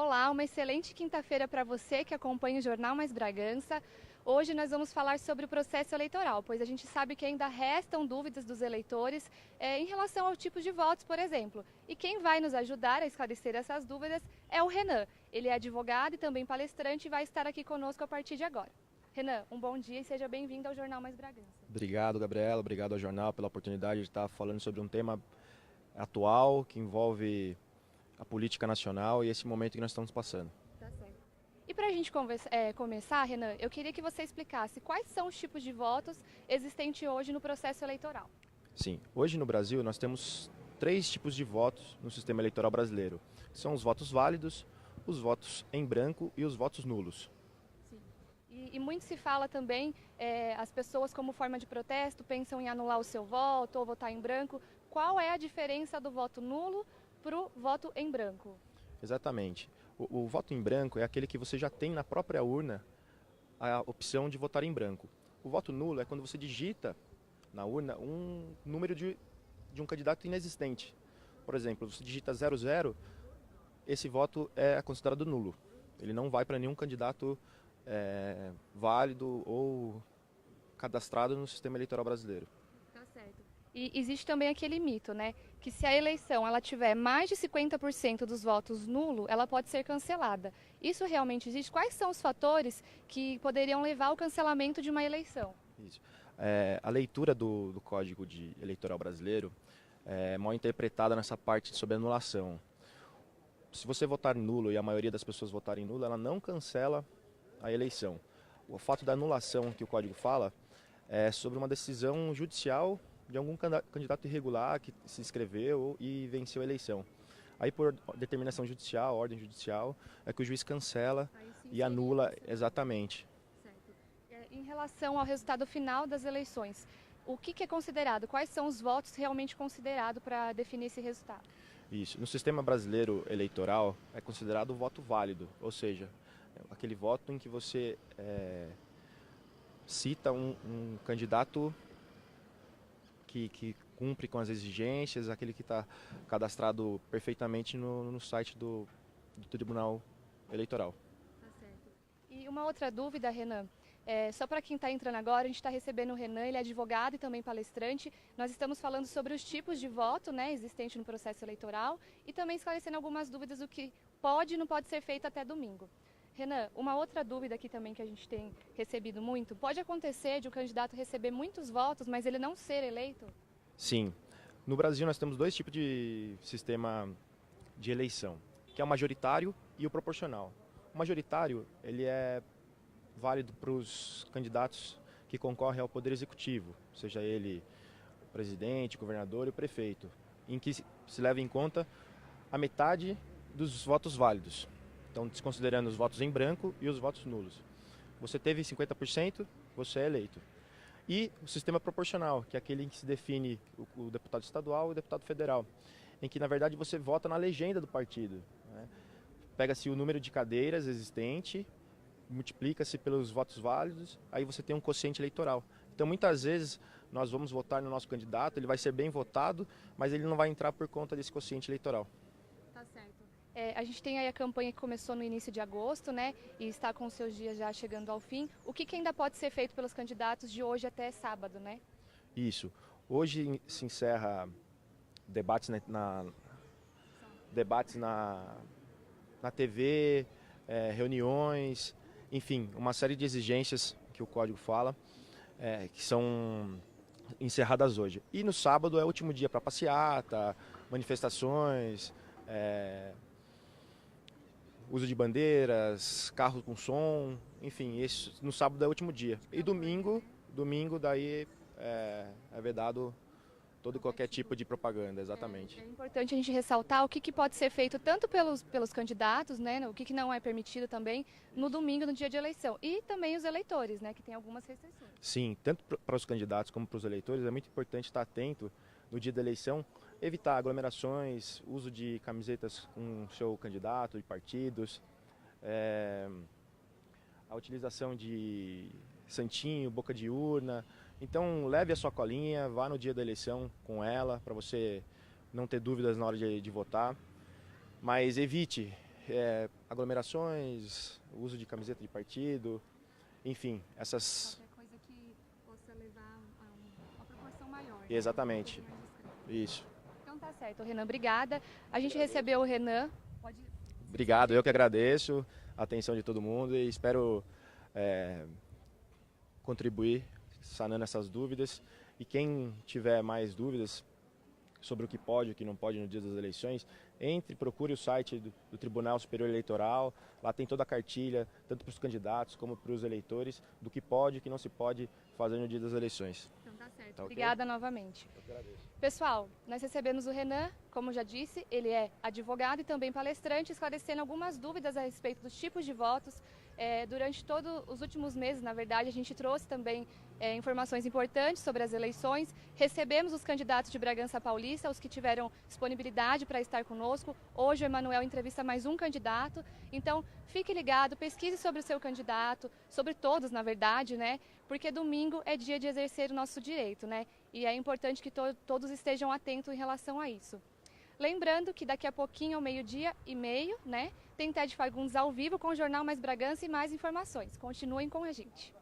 Olá, uma excelente quinta-feira para você que acompanha o Jornal Mais Bragança. Hoje nós vamos falar sobre o processo eleitoral, pois a gente sabe que ainda restam dúvidas dos eleitores em relação ao tipo de votos, por exemplo. E quem vai nos ajudar a esclarecer essas dúvidas é o Renan. Ele é advogado e também palestrante e vai estar aqui conosco a partir de agora. Renan, um bom dia e seja bem-vindo ao Jornal Mais Bragança. Obrigado, Gabriela. Obrigado ao jornal pela oportunidade de estar falando sobre um tema atual que envolve a política nacional e esse momento que nós estamos passando. Tá certo. E para a gente começar, Renan, eu queria que você explicasse quais são os tipos de votos existentes hoje no processo eleitoral. Sim, hoje no Brasil nós temos três tipos de votos no sistema eleitoral brasileiro. São os votos válidos, os votos em branco e os votos nulos. Sim. E muito se fala também, as pessoas como forma de protesto pensam em anular o seu voto ou votar em branco. Qual é a diferença do voto nulo para o voto em branco? Exatamente. O voto em branco é aquele que você já tem na própria urna a opção de votar em branco. O voto nulo é quando você digita na urna um número de um candidato inexistente. Por exemplo, você digita 00, esse voto é considerado nulo. Ele não vai para nenhum candidato válido ou cadastrado no sistema eleitoral brasileiro. Tá certo. E existe também aquele mito, né? Que se a eleição ela tiver mais de 50% dos votos nulo, ela pode ser cancelada. Isso realmente existe? Quais são os fatores que poderiam levar ao cancelamento de uma eleição? Isso. A leitura do Código Eleitoral brasileiro é mal interpretada nessa parte sobre anulação. Se você votar nulo e a maioria das pessoas votarem nulo, ela não cancela a eleição. O fato da anulação que o Código fala é sobre uma decisão judicial de algum candidato irregular que se inscreveu e venceu a eleição. Aí, por determinação judicial, ordem judicial, é que o juiz cancela e anula exatamente. Certo. Em relação ao resultado final das eleições, o que é considerado? Quais são os votos realmente considerados para definir esse resultado? Isso. No sistema brasileiro eleitoral é considerado o voto válido, ou seja, aquele voto em que você cita um candidato que cumpre com as exigências, aquele que está cadastrado perfeitamente no site do Tribunal Eleitoral. Tá certo. E uma outra dúvida, Renan, só para quem está entrando agora, a gente está recebendo o Renan, ele é advogado e também palestrante. Nós estamos falando sobre os tipos de voto, né, existente no processo eleitoral e também esclarecendo algumas dúvidas do que pode e não pode ser feito até domingo. Renan, uma outra dúvida aqui também que a gente tem recebido muito, pode acontecer de um candidato receber muitos votos, mas ele não ser eleito? Sim. No Brasil nós temos dois tipos de sistema de eleição, que é o majoritário e o proporcional. O majoritário, ele é válido para os candidatos que concorrem ao Poder Executivo, seja ele o presidente, o governador e o prefeito, em que se leva em conta a metade dos votos válidos. Então, desconsiderando os votos em branco e os votos nulos. Você teve 50%, você é eleito. E o sistema proporcional, que é aquele em que se define o deputado estadual e o deputado federal, em que, na verdade, você vota na legenda do partido, né? Pega-se o número de cadeiras existente, multiplica-se pelos votos válidos, aí você tem um quociente eleitoral. Então, muitas vezes, nós vamos votar no nosso candidato, ele vai ser bem votado, mas ele não vai entrar por conta desse quociente eleitoral. Tá certo. A gente tem aí a campanha que começou no início de agosto, né? E está com seus dias já chegando ao fim. O que ainda pode ser feito pelos candidatos de hoje até sábado, né? Isso. Hoje se encerra debates debates na TV, reuniões, enfim, uma série de exigências que o Código fala, que são encerradas hoje. E no sábado é o último dia para passeata, manifestações, uso de bandeiras, carros com som, enfim, no sábado é o último dia. E domingo daí é vedado todo qualquer tipo de propaganda, exatamente. É importante a gente ressaltar o que pode ser feito tanto pelos candidatos, né, o que não é permitido também no domingo, no dia de eleição, e também os eleitores, né, que tem algumas restrições. Sim, tanto para os candidatos como para os eleitores é muito importante estar atento no dia da eleição, evitar aglomerações, uso de camisetas com o seu candidato, de partidos, a utilização de santinho, boca de urna. Então leve a sua colinha, vá no dia da eleição com ela, para você não ter dúvidas na hora de votar. Mas evite aglomerações, uso de camiseta de partido, enfim, essas... Qualquer coisa que possa levar a uma proporção maior. Exatamente, isso. Então tá certo, Renan, obrigada. A gente recebeu o Renan. Obrigado, eu que agradeço a atenção de todo mundo e espero contribuir sanando essas dúvidas. E quem tiver mais dúvidas sobre o que pode e o que não pode no dia das eleições, procure o site do Tribunal Superior Eleitoral, lá tem toda a cartilha, tanto para os candidatos como para os eleitores, do que pode e o que não se pode fazer no dia das eleições. Então tá certo. Tá, obrigada okay? novamente. Eu que agradeço. Pessoal, nós recebemos o Renan, como já disse, ele é advogado e também palestrante, esclarecendo algumas dúvidas a respeito dos tipos de votos. Durante todos os últimos meses, na verdade, a gente trouxe também informações importantes sobre as eleições. Recebemos os candidatos de Bragança Paulista, os que tiveram disponibilidade para estar conosco. Hoje o Emanuel entrevista mais um candidato. Então, fique ligado, pesquise sobre o seu candidato, sobre todos, na verdade, né? Porque domingo é dia de exercer o nosso direito, né? E é importante que todos estejam atentos em relação a isso. Lembrando que daqui a pouquinho, ao 12h30, né, tem TED Fagundes ao vivo com o Jornal Mais Bragança e mais informações. Continuem com a gente.